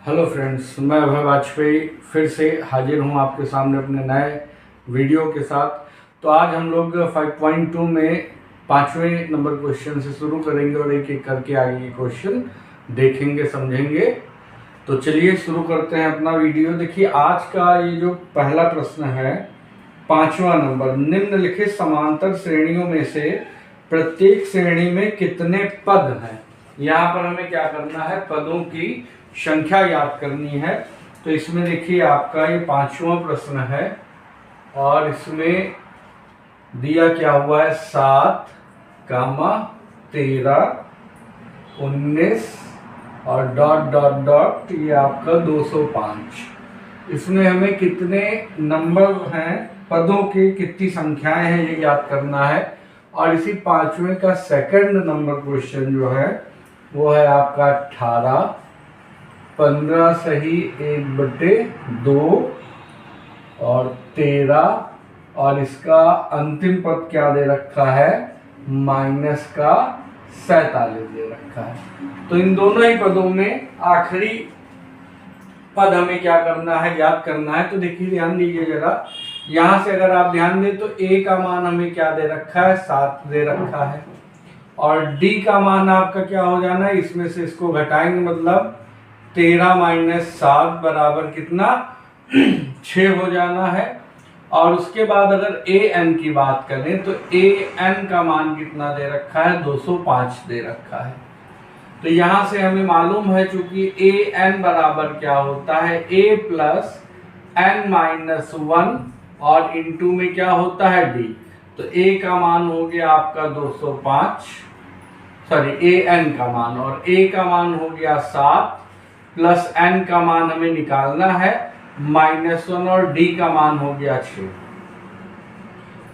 Hello friends, मैं अभय वाजपेयी फिर से हाजिर हूँ आपके सामने अपने नए वीडियो के साथ। तो आज हम लोग 5.2 में 5वें नंबर क्वेश्चन से शुरू करेंगे और एक एक करके आगे के क्वेश्चन देखेंगे, समझेंगे। तो चलिए शुरू करते हैं अपना वीडियो। देखिए आज का ये जो पहला प्रश्न है, 5वां नंबर, निम्नलिखित समांतर श्रेणियों में से प्रत्येक श्रेणी में कितने पद हैं। यहाँ पर हमें क्या करना है, पदों की संख्या याद करनी है। तो इसमें देखिए आपका ये 5वां प्रश्न है और इसमें दिया क्या हुआ है, 7, 13, 19 और डॉट डॉट डॉट, ये आपका 205। इसमें हमें कितने नंबर हैं, पदों की कितनी संख्याएं हैं, ये याद करना है। और इसी 5वें का सेकंड नंबर क्वेश्चन जो है वो है आपका 18, 15 सही 1/2 और 13, और इसका अंतिम पद क्या दे रखा है, -47 दे रखा है। तो इन दोनों ही पदों में आखिरी पद हमें क्या करना है, याद करना है। तो देखिए ध्यान दीजिए जरा, यहां से अगर आप ध्यान दें तो a का मान हमें क्या दे रखा है, 7 दे रखा है। और d का मान आपका क्या हो जाना है, इसमें से इसको घटाएंगे, मतलब 13 - 7 बराबर कितना 6 हो जाना है। और उसके बाद अगर an की बात करें तो an का मान कितना दे रखा है, 205 दे रखा है। तो यहां से हमें मालूम है चूंकि an बराबर क्या होता है, a + n-1 और इंटू में क्या होता है, d। तो a का मान हो गया आपका 205, सॉरी an का मान, और a का मान हो गया 7 प्लस n का मान हमें निकालना है -1 और d का मान हो गया 6।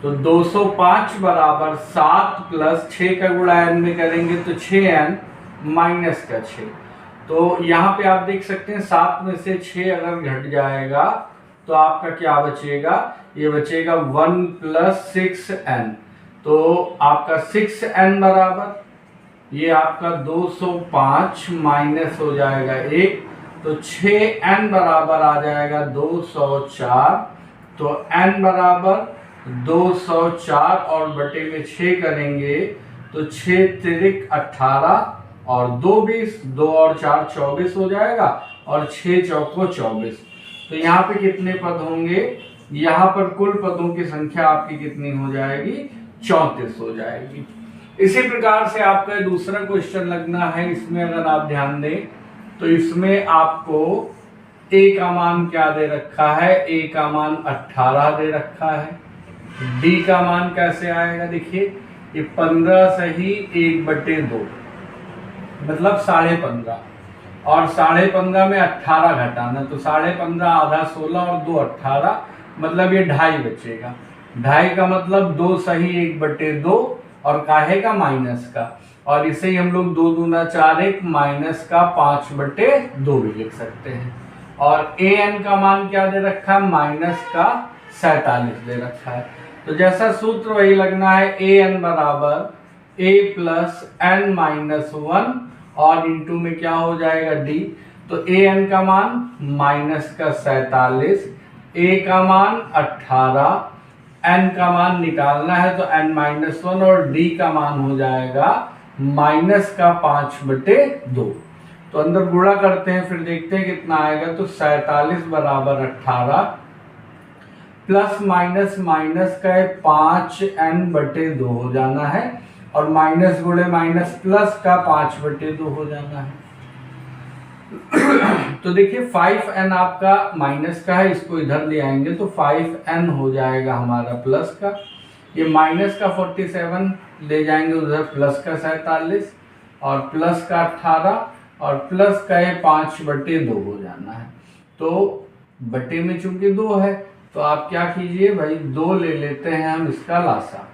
तो 205 बराबर 7 प्लस 6 का गुणा n में करेंगे तो 6n माइनस का 6। तो यहाँ पे आप देख सकते हैं 7 में से 6 अगर घट जाएगा तो आपका क्या बचेगा, ये बचेगा 1 + 6n। तो आपका 6n बराबर ये आपका 205 माइनस हो जाएगा 1, तो 6n बराबर आ जाएगा 204। तो n बराबर 204 और बटे में 6 करेंगे तो 6 त्रिक 18 और 2 20, 2 और 4 24 हो जाएगा और 6 चौको 24। तो यहाँ पे कितने पद होंगे, यहाँ पर कुल पदों की संख्या आपकी कितनी हो जाएगी, 34 हो जाएगी। इसी प्रकार से आपका दूसरा क्वेश्चन लगना है। इसमें अगर आप ध्यान दें तो इसमें आपको a का मान क्या दे रखा है, a का मान 18 दे रखा है। d का मान कैसे आएगा, देखिए ये 15 सही 1/2 मतलब 15.5, और 15.5 में 18 घटाना, तो 15.5 आधा 16 और 2 18, मतलब ये 2.5 बचेगा। 2.5 का मतलब 2 सही 1/2 और काहे का, माइनस का। और इसे ही हम लोग 2 दूना 4 1 माइनस का 5/2 भी लिख सकते हैं। और an का मान क्या दे रखा है, -47 दे रखा है। तो जैसा सूत्र वही लगना है, an बराबर a + n-1 और इंटू में क्या हो जाएगा, d। तो an का मान -47, a का मान 18, n का मान निकालना है तो n-1 और d का मान हो जाएगा -5/2। तो अंदर गुणा करते हैं, फिर देखते हैं कितना आएगा। तो 47 बराबर 18 प्लस माइनस माइनस का 5n/2 हो जाना है, और माइनस गुणे माइनस प्लस का 5/2 हो जाना है। तो देखिए 5n आपका माइनस का है, इसको इधर ले आएंगे तो 5n हो जाएगा हमारा प्लस का। ये माइनस का 47 ले जाएंगे उधर, प्लस का 47 और प्लस का 18 और प्लस का 5/2 हो जाना है। तो बटे में चूंकि 2 है तो आप क्या कीजिए भाई, 2 ले लेते हैं हम इसका लासा।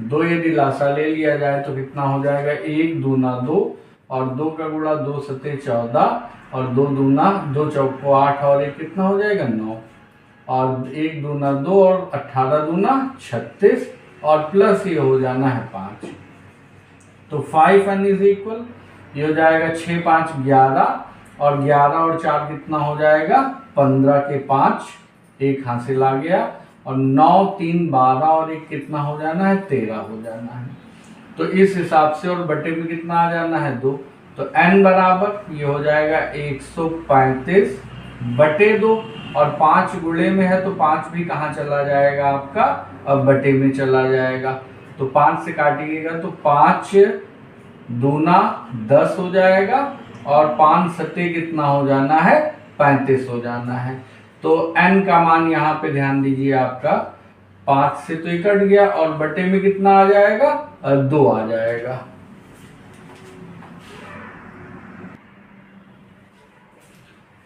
2 यदि लासा ले लिया जाए तो कितना हो जाएगा, 1 दूना 2 और 2 का गुणा 2 सते 14 और 2 दूना 2 चौको 8 और 1 कितना हो जाएगा, 9 और 1 दूना 2 और 18 दूना 36 और प्लस ये हो जाना है 5। तो 5n इज इक्वल, ये हो जाएगा 6 5 11 और 11 और 4 कितना हो जाएगा 15 के 5, एक हासिल आ गया। और 9 3 12 और एक कितना हो जाना है 13 हो जाना है। तो इस हिसाब से और बटे में कितना आ जाना है 2। तो n बराबर ये हो जाएगा 135 बटे 2 और 5 गुणे में है तो 5 भी कहाँ चला जाएगा आपका अब बटे में चला जाएगा। तो 5 से काटिएगा तो 5 दूना 10 हो जाएगा और 5 सत्ते कितना हो जाना है 35 हो जाना है। तो n का मान यहाँ पे ध्यान दीजिए आपका 5 से तो ये कट गया और बटे में कितना आ जाएगा 2 आ जाएगा।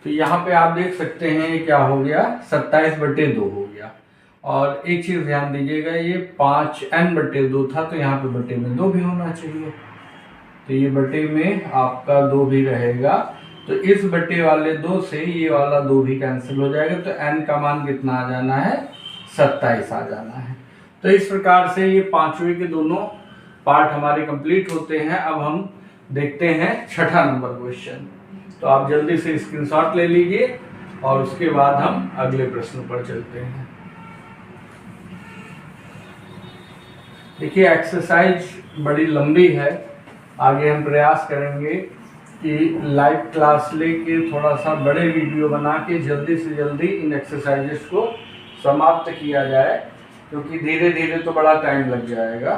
तो यहाँ पे आप देख सकते हैं ये क्या हो गया 27 बटे 2 हो गया। और एक चीज ध्यान दीजिएगा ये 5n बटे 2 था तो यहाँ पे बटे में 2 भी होना चाहिए। तो ये बटे में आपका 2 भी रहेगा। तो इस बटे वाले 2 से ये वाला 2 भी कैंसिल हो जाएगा। तो n का मान कितना आ जाना है 27 आ जाना है। तो इस प्रकार से ये पांचवे के दोनों पार्ट हमारे कंप्लीट होते हैं। अब हम देखते हैं छठा नंबर क्वेश्चन। तो आप जल्दी से स्क्रीनशॉट ले लीजिए और उसके बाद हम अगले प्रश्न पर चलते हैं। देखिए एक्सरसाइज बड़ी लंबी है। आगे हम प्रयास करेंगे कि लाइव क्लास लेके थोड़ा सा बड़े वीडियो बना के जल्दी से जल्दी इन एक्सरसाइजेस को समाप्त किया जाए, क्योंकि धीरे धीरे तो बड़ा टाइम लग जाएगा।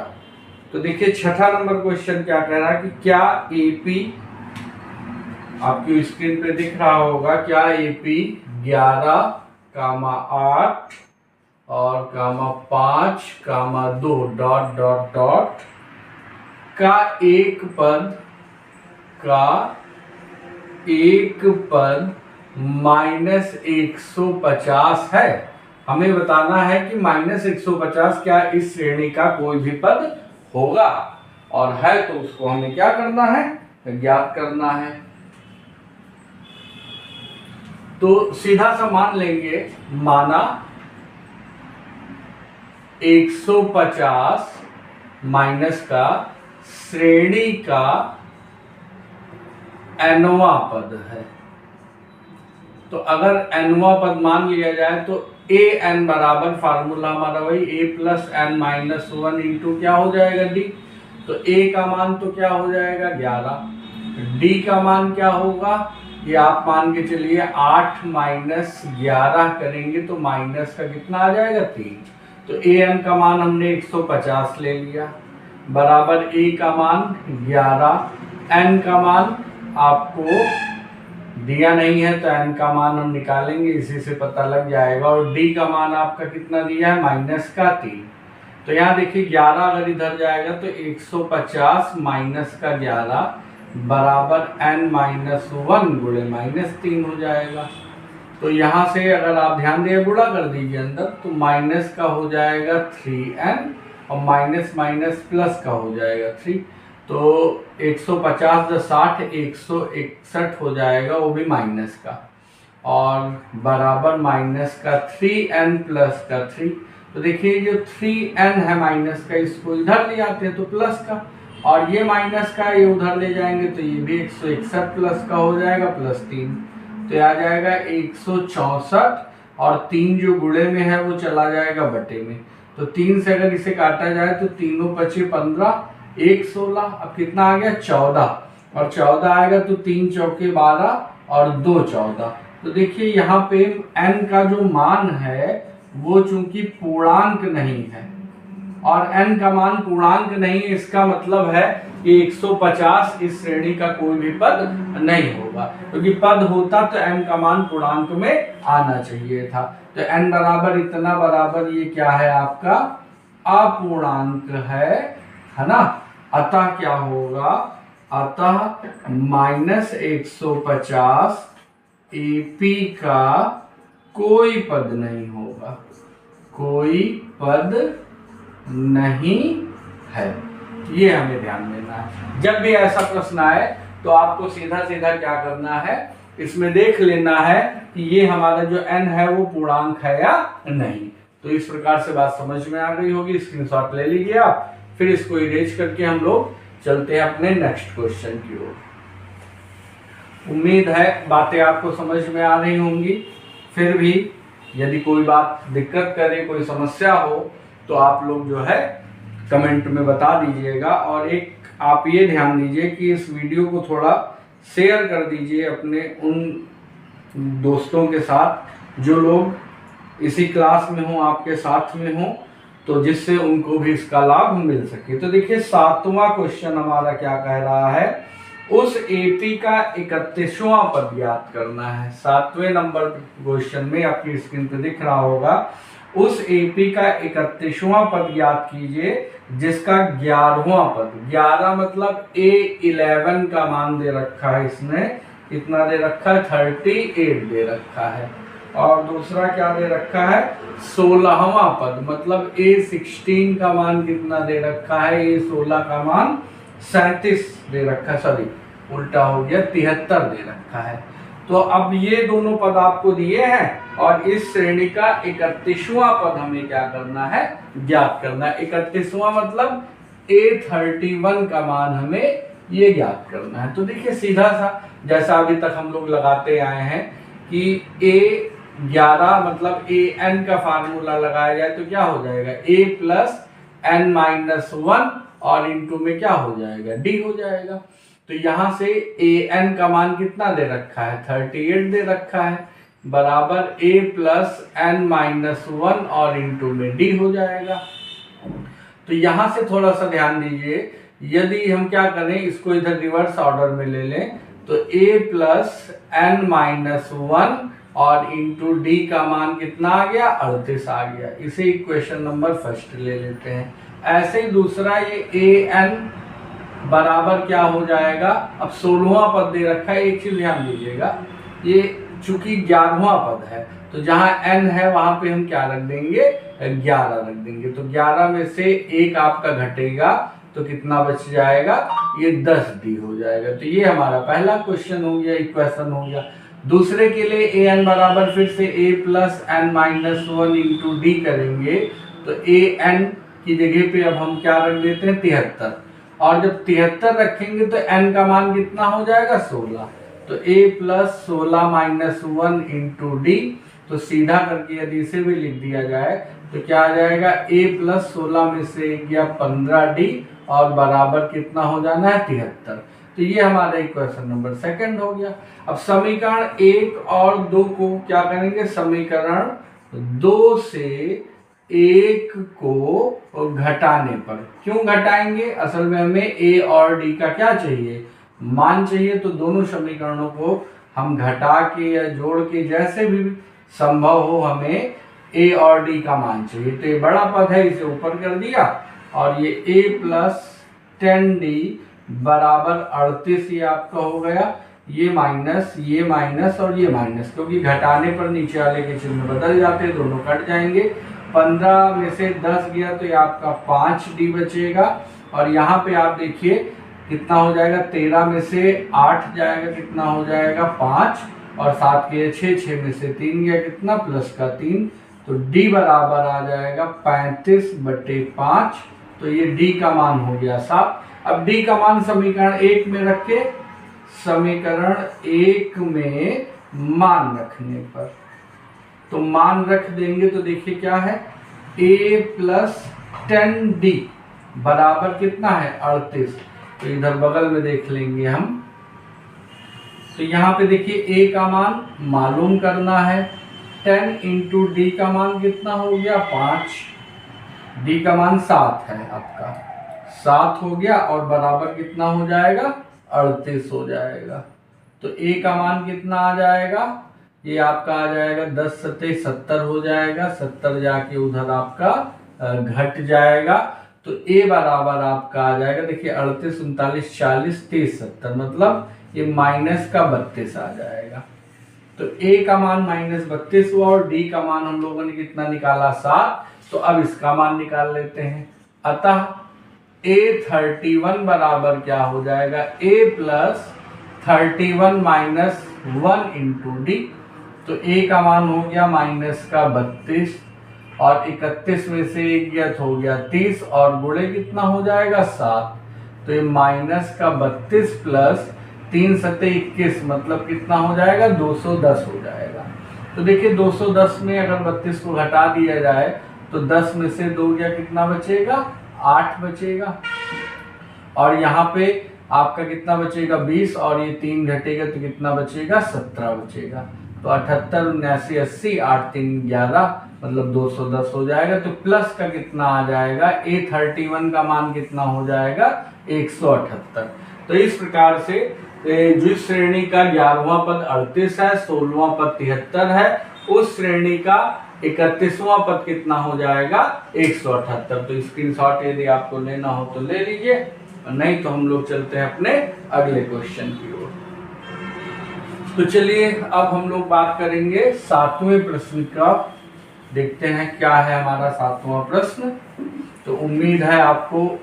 तो देखिए छठा नंबर क्वेश्चन क्या कह रहा है कि क्या एपी, आपकी स्क्रीन पे दिख रहा होगा, क्या एपी 11, 8 और 5, 2 डॉट डॉट डॉट का एक पद -150 है। हमें बताना है कि -150 क्या इस श्रेणी का कोई भी पद होगा, और है तो उसको हमें क्या करना है ज्ञात करना है। तो सीधा सा मान लेंगे, माना 150 माइनस का श्रेणी का nवां पद है। तो अगर nवां पद मान लिया जाए तो an बराबर फार्मूला हमारा वही a plus n minus 1 into क्या हो जाएगा d। तो a का मान तो क्या हो जाएगा 11, d का मान क्या होगा, ये आप मान के चलिए 8 माइनस 11 करेंगे तो माइनस का कितना आ जाएगा 3। तो an का मान हमने 150 ले लिया, बराबर a का मान 11, n का मान आपको दिया नहीं है तो n का मान हम निकालेंगे, इसी से पता लग जाएगा। और d का मान आपका कितना दिया है -3। तो यहाँ देखिए 11 अगर इधर जाएगा तो 150 माइनस का 11 बराबर n माइनस 1 गुणे -3 हो जाएगा। तो यहाँ से अगर आप ध्यान दिए गुणा कर दीजिए अंदर, तो माइनस का हो जाएगा 3n और माइनस माइनस प्लस का हो जाएगा 3। तो 150 60 161 हो जाएगा, वो भी माइनस का, और बराबर माइनस का 3n प्लस का 3। तो देखिए जो 3n है माइनस का, इसको इधर ले आते हैं तो प्लस का, और ये माइनस का ये उधर ले जाएंगे तो ये भी 161 प्लस का हो जाएगा +3। तो आ जाएगा 164, और 3 जो गुणे में है वो चला जाएगा बटे में। तो 3 से अगर इसे काटा जाए तो तीनों बचे 15, 1 16, अब कितना आ गया 14, और 14 आएगा तो 3 चौके 12 और 2 14। तो देखिए यहाँ पे n का जो मान है वो चूंकि पूर्णांक नहीं है, और n का मान पूर्णांक नहीं, इसका मतलब है कि 150 इस श्रेणी का कोई भी पद नहीं होगा, क्योंकि पद होता तो n का मान पूर्णांक में आना चाहिए था। तो n बराबर इतना, बराबर ये क्या है आपका अपूर्णांक है ना। अतः क्या होगा, अतः -150 एपी का कोई पद नहीं होगा, कोई पद नहीं है। ये हमें ध्यान देना है। जब भी ऐसा प्रश्न आए तो आपको सीधा सीधा क्या करना है, इसमें देख लेना है कि ये हमारा जो n है वो पूर्णांक है या नहीं। तो इस प्रकार से बात समझ में आ गई होगी। स्क्रीनशॉट ले लीजिए आप, फिर इसको इरेज करके हम लोग चलते हैं अपने नेक्स्ट क्वेश्चन की ओर। उम्मीद है बातें आपको समझ में आ रही होंगी। फिर भी यदि कोई बात दिक्कत करे, कोई समस्या हो, तो आप लोग जो है कमेंट में बता दीजिएगा। और एक आप ये ध्यान दीजिए कि इस वीडियो को थोड़ा शेयर कर दीजिए अपने उन दोस्तों के साथ जो लोग इसी क्लास में हों, आपके साथ में हों, तो जिससे उनको भी इसका लाभ मिल सके। तो देखिए 7वां क्वेश्चन हमारा क्या कह रहा है, उस एपी का 31वां पद ज्ञात करना है। 7वें नंबर क्वेश्चन में आपकी स्क्रीन पे दिख रहा होगा, उस एपी का 31वां पद ज्ञात कीजिए जिसका 11वां पद, 11 मतलब A11 का मान दे रखा है इसने, कितना दे रखा है 38 दे रखा है। और दूसरा क्या दे रखा है 16वां पद, मतलब A16 का मान कितना दे रखा है, A16 का मान 37 दे रखा है, सॉरी उल्टा हो गया 73 दे रखा है। तो अब ये दोनों पद आपको दिए हैं और इस श्रेणी का 31वां पद हमें क्या करना है, ज्ञात करना है। 31वां मतलब A31 का मान हमें ये ज्ञात करना है। तो देखिए सीधा सा जैसा अभी तक हम लोग लगाते आए हैं कि A11 मतलब AN का फार्मूला लगाया जाए तो क्या हो जाएगा A प्लस N-1 और इंटू में क्या हो जाएगा D हो जाएगा। तो यहां से AN का मान कितना दे रखा है 38 दे रखा है, बराबर A प्लस N-1 और इंटू में D हो जाएगा। तो यहां से थोड़ा सा ध्यान दीजिए, यदि हम क्या करें इसको इधर रिवर्स ऑर्डर में ले लें तो A प्लस N-1 और इंटू D का मान कितना आ गया 38 आ गया। इसे इक्वेशन नंबर फर्स्ट ले लेते हैं। ऐसे ही दूसरा ये AN बराबर क्या हो जाएगा, अब 16वां पद दे रखा है। एक चीज ध्यान दीजिएगा, ये चूंकि 11वां पद है तो जहां n है वहां पे हम क्या रख देंगे 11 रख देंगे। तो 11 में से एक आपका घटेगा तो कितना बच जाएगा, ये 10D हो जाएगा। तो ये हमारा पहला क्वेश्चन हो गया, इक्वेशन हो गया। दूसरे के लिए an बराबर फिर से A plus N-1 into D करेंगे तो AN की जगह पे अब हम क्या रख देते हैं 73, और जब 73 रखेंगे तो n का मान कितना हो जाएगा 16। तो A प्लस 16-1 इंटू D, तो सीधा करके यदि इसे भी लिख दिया जाए तो क्या आ जाएगा A प्लस 16 में से गया 15D और बराबर कितना हो जाना है 73। तो ये हमारा इक्वेशन नंबर सेकंड हो गया। अब समीकरण 1 और 2 को क्या करेंगे, समीकरण 2 से 1 को घटाने पर, क्यों घटाएंगे, असल में हमें A और D का क्या चाहिए मान चाहिए। तो दोनों समीकरणों को हम घटा के या जोड़ के जैसे भी संभव हो हमें A और D का मान चाहिए। तो ये बड़ा पद है इसे ऊपर कर दिया और ये A प्लस 10D बराबर 38 ये आपका हो गया, ये माइनस और ये माइनस, क्योंकि घटाने पर नीचे वाले के चिन्ह बदल जाते हैं, दोनों कट जाएंगे। 15 में से 10 गया तो ये आपका 5D बचेगा। और यहाँ पे आप देखिए कितना हो जाएगा, 13 में से 8 जाएगा कितना हो जाएगा 5, और 7 के 6 में से 3 गया कितना प्लस का 3, तो D बराबर आ जाएगा 35/5। तो ये D का मान हो गया 7। अब D का मान समीकरण 1 में रखे, समीकरण 1 में मान रखने पर तो मान रख देंगे तो देखिए क्या है A प्लस 10D बराबर कितना है 38। तो इधर बगल में देख लेंगे हम, तो यहाँ पे देखिए A का मान मालूम करना है, 10 इंटू D का मान कितना हो गया 5, D का मान 7 है आपका, 7 हो गया और बराबर कितना हो जाएगा 38 हो जाएगा। तो A का मान कितना आ जाएगा, ये आपका आ जाएगा 10 सत्ते 70 हो जाएगा, 70 जाके उधर आपका घट जाएगा। तो A बराबर आपका आ जाएगा, देखिए 38 39 40 30 70, मतलब ये माइनस का 32 आ जाएगा। तो A का मान -32 हुआ और D का मान हम लोगों ने कितना निकाला 7। तो अब इसका मान निकाल लेते हैं। अतः A31 बराबर क्या हो जाएगा, A plus 31 minus 1 into D। तो A का मान हो गया माइनस का 32 और 31 में से 1 गया तो हो गया 30 और गुणे कितना हो जाएगा 7। तो ये माइनस का 32 प्लस 3 सत्ते 21 मतलब कितना हो जाएगा 210 हो जाएगा। तो देखिए 210 में अगर 32 को घटा दिया जाए तो 10 में से 2 गया कितना बचेगा 8 बचेगा, और यहाँ पे आपका कितना बचेगा 20, और ये 3 घटेगा तो कितना बचेगा 17 बचेगा। तो 78 79 80 8 3 11 मतलब 210 हो जाएगा। तो प्लस का कितना आ जाएगा A31 का मान कितना हो जाएगा 178। तो इस प्रकार से जिस श्रेणी का 11वां पद 38 है, 16वां पद 73 है, उस श्रेणी का 31वां पद कितना हो जाएगा 178। तो स्क्रीनशॉट यदि आपको लेना हो तो ले लीजिए, और नहीं तो हम लोग चलते हैं अपने अगले क्वेश्चन की ओर। तो चलिए अब हम लोग बात करेंगे 7वें प्रश्न का। देखते हैं क्या है हमारा 7वां प्रश्न। तो उम्मीद है आपको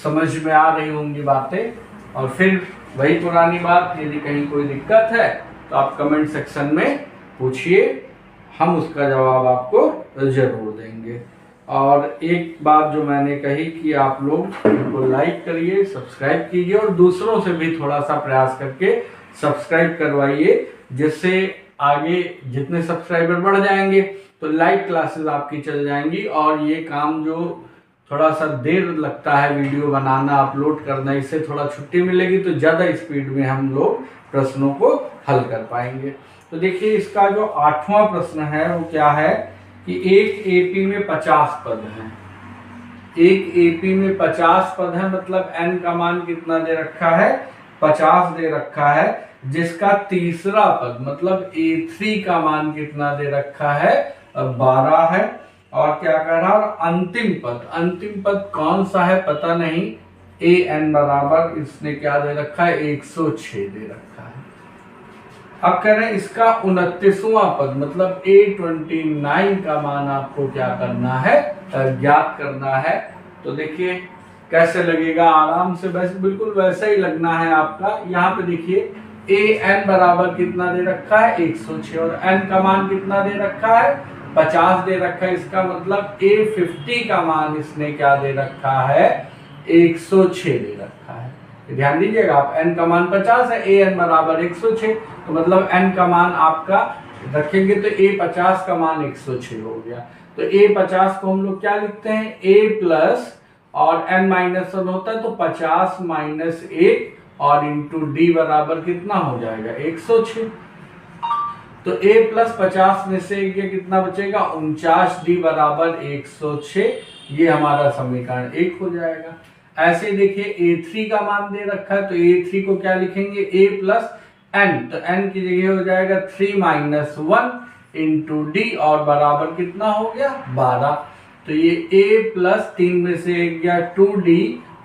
समझ में आ रही होंगी बातें, और फिर वही पुरानी बात, यदि कहीं कोई दिक्कत है तो आप कमेंट सेक्शन में पूछिए, हम उसका जवाब आपको जरूर देंगे। और एक बात जो मैंने कही कि आप लोग इनको लाइक करिए, सब्सक्राइब कीजिए, और दूसरों से भी थोड़ा सा प्रयास करके सब्सक्राइब करवाइए, जिससे आगे जितने सब्सक्राइबर बढ़ जाएंगे तो लाइव क्लासेस आपकी चल जाएंगी। और ये काम जो थोड़ा सा देर लगता है वीडियो बनाना, अपलोड करना, इससे थोड़ा छुट्टी मिलेगी तो ज़्यादा स्पीड में हम लोग प्रश्नों को हल कर पाएंगे। तो देखिए इसका जो 8वां प्रश्न है वो क्या है कि एक एपी में 50 पद हैं। एक एपी में 50 पद है, मतलब n का मान कितना दे रखा है 50 दे रखा है, जिसका तीसरा पद मतलब A3 का मान कितना दे रखा है 12 है। और क्या कह रहा है अंतिम पद कौन सा है पता नहीं, an बराबर इसने क्या दे रखा है 106 दे रखा है। अब कह रहे हैं इसका 29वां पद मतलब A29 का मान आपको क्या करना है ज्ञात करना है। तो देखिए कैसे लगेगा, आराम से बस बिल्कुल वैसा ही लगना है आपका। यहाँ पे देखिए an बराबर कितना दे रखा है 106, और n का मान कितना दे रखा है 50 दे रखा है। इसका मतलब A50 का मान इसने क्या दे रखा है 106 दे रखा है। ध्यान दीजिएगा आप, n का मान 50 है, an बराबर 106, तो मतलब n का मान आपका रखेंगे तो A50 का मान 106 हो गया। तो A50 को हम लोग क्या लिखते हैं A प्लस और n माइनस 1 होता है तो 50 माइनस 1 और इंटू D बराबर कितना हो जाएगा 106। तो A प्लस 50 में से ये कितना बचेगा 49, D बराबर 106, ये हमारा समीकरण 1 हो जाएगा। ऐसे देखिए A3 का मान दे रखा है तो A3 को क्या लिखेंगे A प्लस n, तो n की जगह हो जाएगा 3 माइनस 1 इंटू D और बराबर कितना हो गया 12। तो ये A प्लस 3 में से एक गया 2D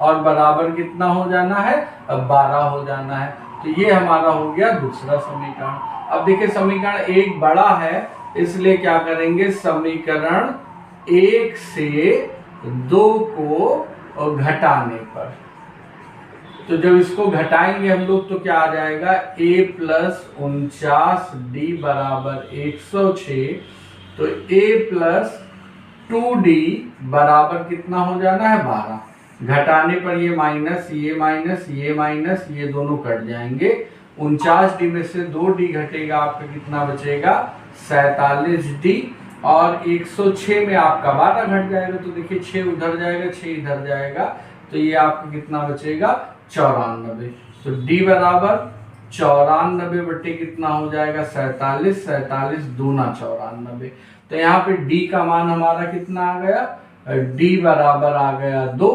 और बराबर कितना हो जाना है 12 हो जाना है। तो ये हमारा हो गया दूसरा समीकरण। अब देखिए समीकरण 1 बड़ा है, इसलिए क्या करेंगे समीकरण 1 से 2 को घटाने पर, तो जब इसको घटाएंगे हम लोग तो क्या आ जाएगा A प्लस 49 D बराबर 106, तो A प्लस 2D बराबर कितना हो जाना है 12। घटाने पर ये माइनस ये दोनों कट जाएंगे। 49D में से 2D घटेगा आपका कितना बचेगा 47D, और 106 में आपका 12 घट जाएगा तो देखिए 6 उधर जाएगा 6 इधर जाएगा, तो ये आपका कितना बचेगा 94। तो D बराबर 94 बटे कितना हो जाएगा 47 दूना 94। तो यहाँ पे D का मान हमारा कितना आ गया D बराबर आ गया 2।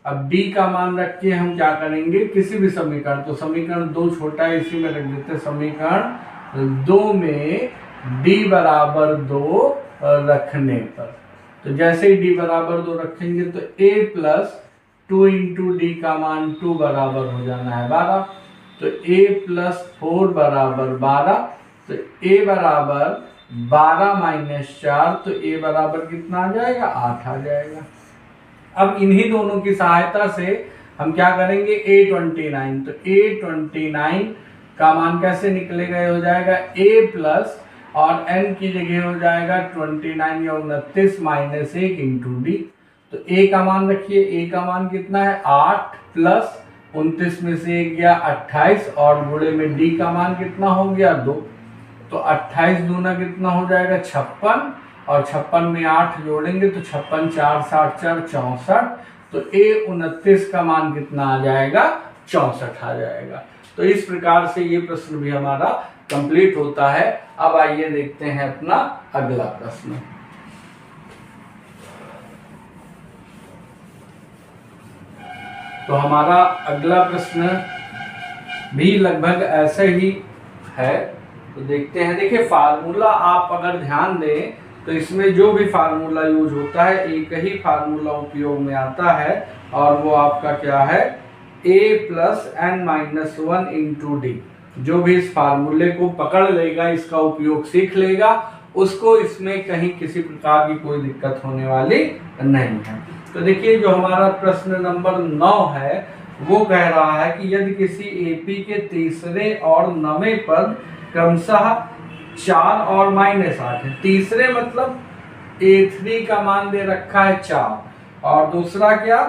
अब D का मान रख के हम क्या करेंगे किसी भी समीकरण, तो समीकरण 2 छोटा है इसी में रख देते, समीकरण 2 में D बराबर 2 रखने पर, तो जैसे ही D बराबर 2 रखेंगे तो A प्लस 2 इंटू D का मान 2 बराबर हो जाना है 12, तो A प्लस 4 बराबर 12, तो A बराबर 12 माइनस 4, तो A बराबर कितना आ जाएगा 8 आ जाएगा। अब इन्हीं दोनों की सहायता से हम क्या करेंगे A29, तो A29 का मान कैसे निकलेगा, ये हो जाएगा A प्लस और n की जगह हो जाएगा 29 या 29 माइनस 1 इंटू D। तो A का मान रखिए, A का मान कितना है 8 प्लस 29 में से 1 गया 28 और गुणे में डी का मान कितना हो गया 2, तो 28 दूना कितना हो जाएगा 56 और 56 में 8 जोड़ेंगे तो 56 4 7 4 64, तो A29 का मान कितना आ जाएगा 64 आ जाएगा। तो इस प्रकार से ये प्रश्न भी हमारा कंप्लीट होता है। अब आइए देखते हैं अपना अगला प्रश्न। तो हमारा अगला प्रश्न भी लगभग ऐसा ही है, तो देखते हैं। देखिए फार्मूला आप अगर ध्यान दें तो इसमें जो भी फार्मूला यूज होता है एक ही फार्मूला उपयोग में आता है और वो आपका क्या है a plus n minus 1 into d. जो भी इस फार्मूले को पकड़ लेगा, इसका उपयोग सीख लेगा, उसको इसमें कहीं किसी प्रकार की कोई दिक्कत होने वाली नहीं है। तो देखिए जो हमारा प्रश्न नंबर 9 है वो कह रहा है कि यदि किसी एपी के तीसरे और नवें पद क्रमशः 4 और -8 है। तीसरे मतलब A3 का मान दे रखा है 4 और दूसरा क्या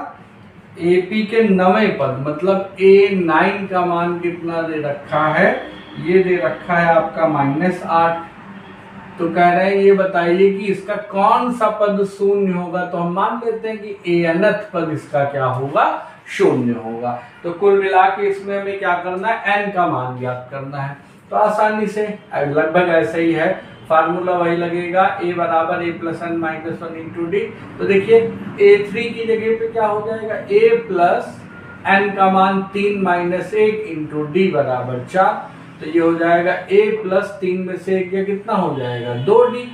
AP के नवें पद मतलब A9 का मान कितना दे रखा है, ये दे रखा है आपका -8। तो कह रहे हैं ये बताइए कि इसका कौन सा पद शून्य होगा। तो हम मान लेते हैं कि nth पद इसका क्या होगा शून्य होगा। तो कुल मिला के इसमें हमें क्या करना है n का मान ज्ञात करना है। तो आसानी से लगभग ऐसा ही है, फार्मूला वही लगेगा a बराबर a plus n minus 1 into d. तो देखिए A3 की जगह पे क्या हो जाएगा a प्लस एन का मान 3 माइनस 1 इंटू डी बराबर 4। तो ये हो जाएगा a प्लस 3 में से 1 कितना हो जाएगा 2d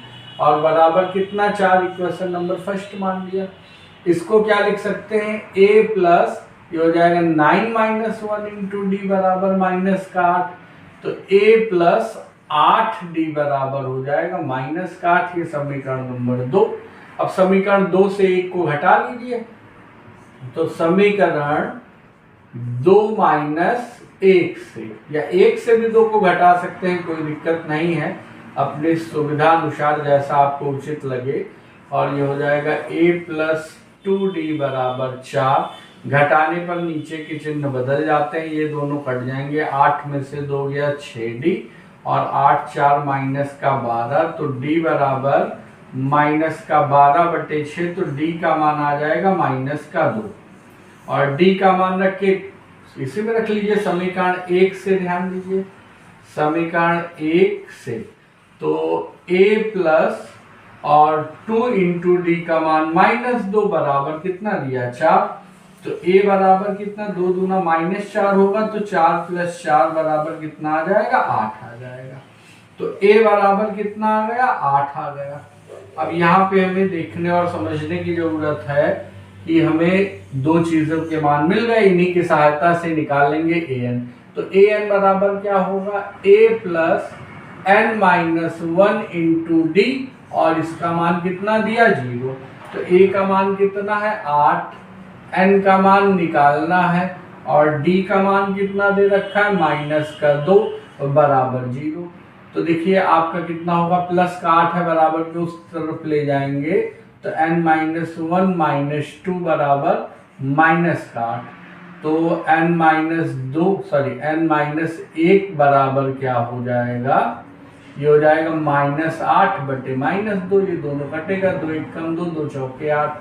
और बराबर कितना 4, इक्वेशन नंबर फर्स्ट मान लिया। इसको क्या लिख सकते हैं a प्लस ये हो जाएगा 9 माइनस 1 इंटू डी बराबर -8। तो a प्लस 8d बराबर हो जाएगा -8। ये समीकरण नंबर 2। अब समीकरण 2 से 1 को घटा लीजिए तो समीकरण 2 माइनस 1 से या 1 से भी 2 को घटा सकते हैं, कोई दिक्कत नहीं है, अपनी सुविधा अनुसार जैसा आपको उचित लगे। और ये हो जाएगा a प्लस 2d बराबर 4। घटाने पर नीचे के चिन्ह बदल जाते हैं, ये दोनों कट जाएंगे। 8 में से 2 गया 6d और 8 4 माइनस का 12, तो d बराबर माइनस का 12/6। तो d का मान आ जाएगा -2 और d का मान रख के इसी में रख लीजिए समीकरण 1 से। ध्यान दीजिए समीकरण 1 से तो a प्लस और 2 इंटू डी का मान -2 बराबर कितना दिया 4। तो a बराबर कितना 2 दूना -4 होगा, तो 4 प्लस 4 बराबर कितना आ जाएगा 8 आ जाएगा। तो a बराबर कितना आ गया 8 आ गया। अब यहाँ पे हमें देखने और समझने की जरूरत है कि हमें दो चीजों के मान मिल गए, इन्हीं की सहायता से निकालेंगे an। तो an बराबर क्या होगा a plus n minus 1 into D और इसका मान कितना दिया 0। तो a का मान कितना है 8, n का मान निकालना है और d का मान कितना दे रखा है -2 बराबर 0। तो देखिए आपका कितना होगा प्लस का 8 है बराबर के उस तरफ ले जाएंगे तो n माइनस 1 माइनस 2 बराबर -8। तो n माइनस 1 बराबर क्या हो जाएगा, ये हो जाएगा -8 बटे -2। ये दोनों कटेगा, 2 1 कम 2, 2 चौके 8।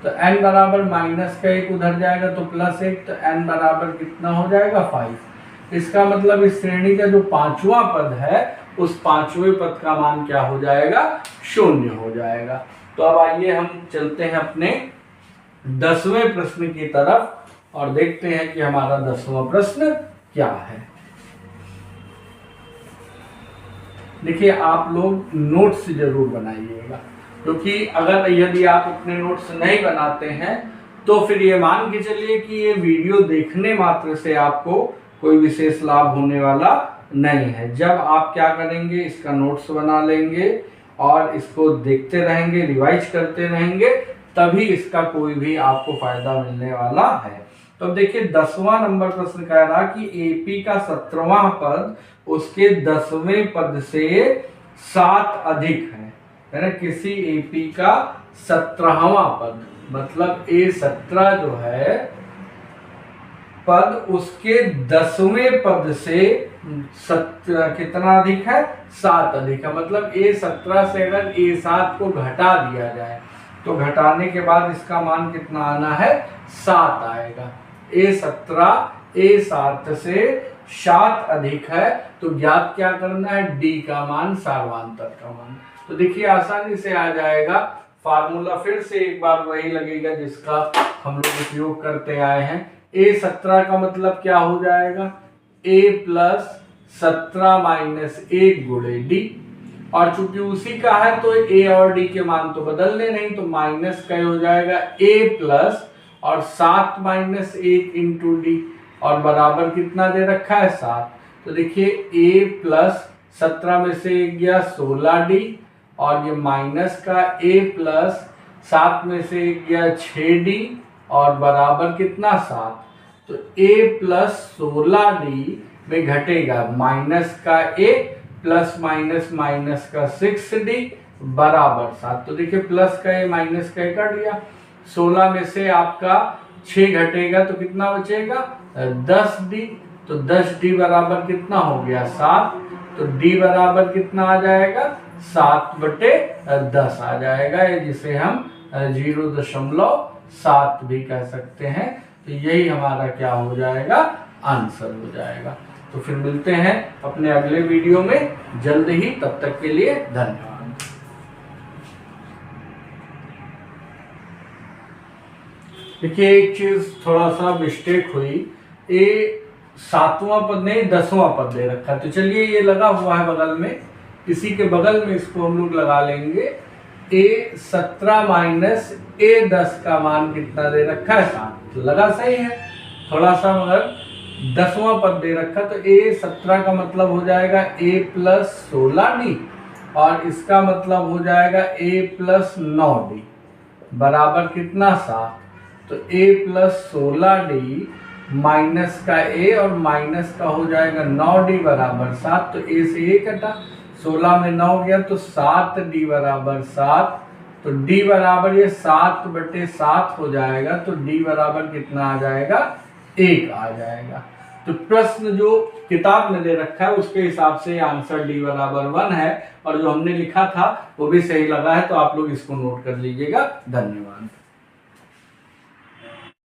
तो n बराबर -1 उधर जाएगा तो +1, तो n बराबर कितना हो जाएगा 5। इसका मतलब इस श्रेणी का जो पांचवा पद है उस पांचवें पद का मान क्या हो जाएगा 0 हो जाएगा। तो अब आइए हम चलते हैं अपने 10वें प्रश्न की तरफ और देखते हैं कि हमारा 10वां प्रश्न क्या है। देखिए आप लोग नोट्स जरूर बनाइएगा, क्योंकि यदि आप अपने नोट्स नहीं बनाते हैं तो फिर ये मान के चलिए कि ये वीडियो देखने मात्र से आपको कोई विशेष लाभ होने वाला नहीं है। जब आप क्या करेंगे इसका नोट्स बना लेंगे और इसको देखते रहेंगे, रिवाइज करते रहेंगे, तभी इसका कोई भी आपको फायदा मिलने वाला है। तो अब देखिए 10वां नंबर प्रश्न कह रहा कि एपी का 17वां पद उसके 10वें पद से 7 अधिक है ना। किसी एपी का 17वां पद मतलब A17 जो है पद उसके 10वें पद से कितना अधिक है, 7 अधिक है। मतलब A17 से अगर A7 को घटा दिया जाए तो घटाने के बाद इसका मान कितना आना है, 7 आएगा। A17 A7 से 7 अधिक है तो ज्ञात क्या करना है, D का मान, सार्वधातुक का मान। तो देखिए आसानी से आ जाएगा। फार्मूला फिर से एक बार वही लगेगा जिसका हम लोग उपयोग करते आए हैं। A17 का मतलब क्या हो जाएगा, A + 17 - 1 गुणे D, और चूंकि उसी का है तो A और D के मान तो बदलने नहीं, तो माइनस का हो जाएगा A प्लस और 7 - 1 इंटू D, और बराबर कितना दे रखा है, 7। तो देखिए A प्लस 17 में से 1 गया 16D, और ये माइनस का A प्लस 7 में से 1 गया 6D, और बराबर कितना, 7। तो A प्लस 16D में घटेगा माइनस का A प्लस माइनस माइनस का 6D बराबर 7। तो देखिए प्लस का A माइनस का A कट गया, 16 में से आपका 6 घटेगा तो कितना बचेगा, 10D। तो 10D बराबर कितना हो गया, 7। तो D बराबर कितना आ जाएगा, 7/10 आ जाएगा, जिसे हम 0.7 भी कह सकते हैं। तो यही हमारा क्या हो जाएगा, आंसर हो जाएगा। तो फिर मिलते हैं अपने अगले वीडियो में जल्द ही, तब तक के लिए धन्यवाद। देखिए एक चीज थोड़ा सा मिस्टेक हुई, ये 7वां पद नहीं 10वां पद दे रखा है। तो चलिए ये लगा हुआ है बगल में, इसी के बगल में इसको हम लोग लगा लेंगे। A17 माइनस A10 का मान कितना दे रखा है, 7। तो लगा सही है थोड़ा सा, मगर 10वां पद दे रखा, तो A17 का मतलब हो जाएगा A प्लस 16D, और इसका मतलब हो जाएगा A प्लस 9D बराबर कितना, 7। तो A प्लस 16D माइनस का A और माइनस का हो जाएगा 9D बराबर 7। तो A से A कटा, 16 में 9 गया तो 7D बराबर 7। तो D बराबर ये 7/7 हो जाएगा। तो D बराबर कितना आ जाएगा, 1 आ जाएगा। तो प्रश्न जो किताब में दे रखा है उसके हिसाब से आंसर D बराबर 1 है, और जो हमने लिखा था वो भी सही लगा है। तो आप लोग इसको नोट कर लीजिएगा। धन्यवाद।